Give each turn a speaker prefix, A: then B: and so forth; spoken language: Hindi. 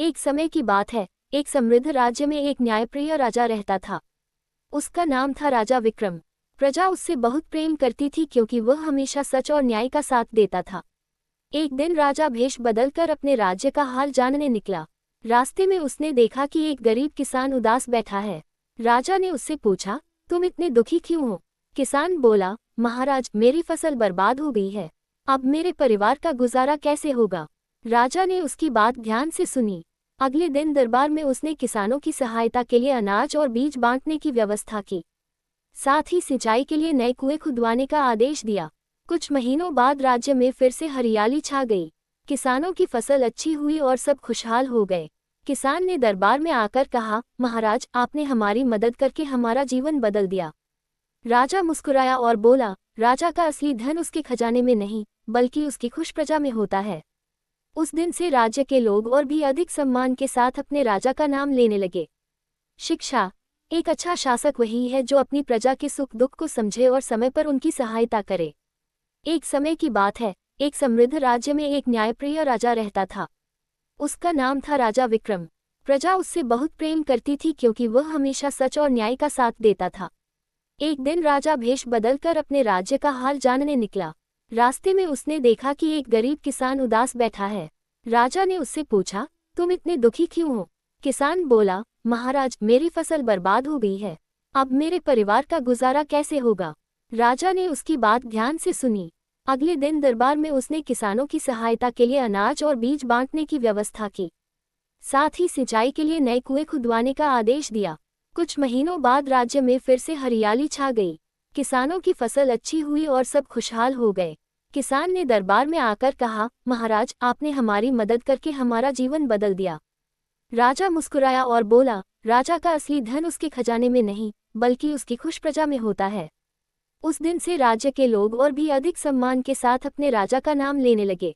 A: एक समय की बात है, एक समृद्ध राज्य में एक न्यायप्रिय राजा रहता था। उसका नाम था राजा विक्रम। प्रजा उससे बहुत प्रेम करती थी क्योंकि वह हमेशा सच और न्याय का साथ देता था। एक दिन राजा भेष बदलकर अपने राज्य का हाल जानने निकला। रास्ते में उसने देखा कि एक गरीब किसान उदास बैठा है। राजा ने उससे पूछा, तुम इतने दुखी क्यों हो? किसान बोला, महाराज, मेरी फसल बर्बाद हो गई है। अब मेरे परिवार का गुजारा कैसे होगा? राजा ने उसकी बात ध्यान से सुनी। अगले दिन दरबार में उसने किसानों की सहायता के लिए अनाज और बीज बांटने की व्यवस्था की। साथ ही सिंचाई के लिए नए कुएं खुदवाने का आदेश दिया। कुछ महीनों बाद राज्य में फिर से हरियाली छा गई। किसानों की फसल अच्छी हुई और सब खुशहाल हो गए। किसान ने दरबार में आकर कहा, महाराज, आपने हमारी मदद करके हमारा जीवन बदल दिया। राजा मुस्कुराया और बोला, राजा का असली धन उसके खजाने में नहीं, बल्कि उसकी खुश प्रजा में होता है। उस दिन से राज्य के लोग और भी अधिक सम्मान के साथ अपने राजा का नाम लेने लगे। शिक्षा। एक अच्छा शासक वही है जो अपनी प्रजा के सुख दुख को समझे और समय पर उनकी सहायता करे। एक समय की बात है, एक समृद्ध राज्य में एक न्यायप्रिय राजा रहता था। उसका नाम था राजा विक्रम। प्रजा उससे बहुत प्रेम करती थी क्योंकि वह हमेशा सच और न्याय का साथ देता था। एक दिन राजा भेष बदलकर अपने राज्य का हाल जानने निकला। रास्ते में उसने देखा कि एक गरीब किसान उदास बैठा है। राजा ने उससे पूछा, तुम इतने दुखी क्यों हो? किसान बोला, महाराज, मेरी फसल बर्बाद हो गई है। अब मेरे परिवार का गुजारा कैसे होगा? राजा ने उसकी बात ध्यान से सुनी। अगले दिन दरबार में उसने किसानों की सहायता के लिए अनाज और बीज बांटने की व्यवस्था की। साथ ही सिंचाई के लिए नए कुएं खुदवाने का आदेश दिया। कुछ महीनों बाद राज्य में फिर से हरियाली छा गई। किसानों की फसल अच्छी हुई और सब खुशहाल हो गए। किसान ने दरबार में आकर कहा, महाराज, आपने हमारी मदद करके हमारा जीवन बदल दिया। राजा मुस्कुराया और बोला, राजा का असली धन उसके खजाने में नहीं, बल्कि उसकी खुश प्रजा में होता है। उस दिन से राज्य के लोग और भी अधिक सम्मान के साथ अपने राजा का नाम लेने लगे।